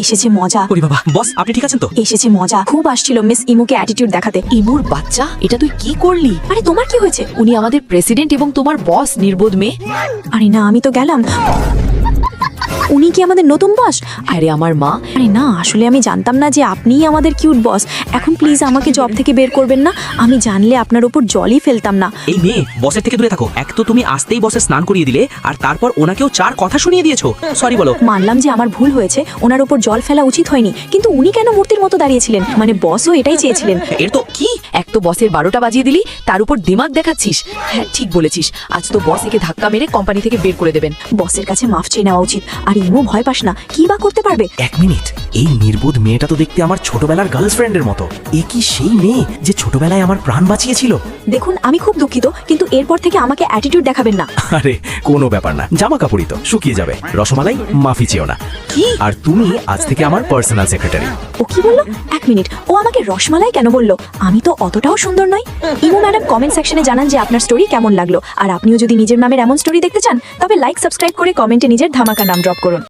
এসেছে মজা। ওরে বাবা, বস আপনি ঠিক আছেন তো? এসেছে মজা, খুব আসছিল মিস ইমুকে অ্যাটিটিউড দেখাতে। ইমুর বাচ্চা, এটা তুই কি করলি? আরে তোমার কি হয়েছে? উনি আমাদের প্রেসিডেন্ট এবং তোমার বস, নির্বোধ মেয়ে। আরে না, আমি তো গেলাম। উনি কি আমাদের নতুন বস? আরে আমার মা। আরে না, আসলে আমি জানতাম না যে আপনিই আমাদের কিউট বস। এখন প্লিজ আমাকে জব থেকে বের করবেন না। আমি জানলে আপনার উপর জলই ফেলতাম না। এই মেয়ে, বসের থেকে দূরে থাকো। এক তো তুমি আসতেই বসে স্নান করিয়ে দিলে, আর তারপর ওনাকেও 4 কথা শুনিয়ে দিয়েছো। সরি বলো। মানলাম যে আমার ভুল হয়েছে, ওনার উপর জল ফেলা উচিত হয়নি, কিন্তু উনি কেন মূর্তির মতো দাঁড়িয়েছিলেন? মানে বসও এটাই চেয়েছিলেন। এর তো কি? এক তো বসের 12টা বাজিয়ে দিলি, তার উপর দিমাগ দেখাচ্ছিস। হ্যাঁ ঠিক বলেছিস, আজ তো বস একে ধাক্কা মেরে কোম্পানি থেকে বের করে দেবেন। বসের কাছে মাফ চেয়ে নেওয়া উচিত। আর ইমু ভয় পাস না, কি বা করতে পারবে? এক মিনিট, এই নির্বোধ মেয়েটা তো দেখতে আমার ছোটবেলার গার্লফ্রেন্ডের মতো। এ কি সেই মেয়ে যে ছোটবেলায় আমার প্রাণ বাঁচিয়েছিল? দেখুন, আমি খুব দুঃখিত, কিন্তু এরপর থেকে আমাকে অ্যাটিটিউড দেখাবেন না। আরে কোনো ব্যাপার না, জামা কাপড়ই তো শুকিয়ে যাবে। রসমালাই, মাফি চেও না। কি? আর তুমি আজ থেকে আমার পার্সোনাল সেক্রেটারি। ও কি বললো? এক মিনিট, ও আমাকে রসমালাই কেন বললো? আমি তো অতটাও সুন্দর নই। ইমু ম্যাডাম, কমেন্ট সেকশনে জানান যে আপনার স্টোরি কেমন লাগলো। আর আপনিও যদি নিজের নামের এমন স্টোরি দেখতে চান, তবে লাইক সাবস্ক্রাইব করে কমেন্টে নিজের ধামাকা নাম ড্রপ করুন।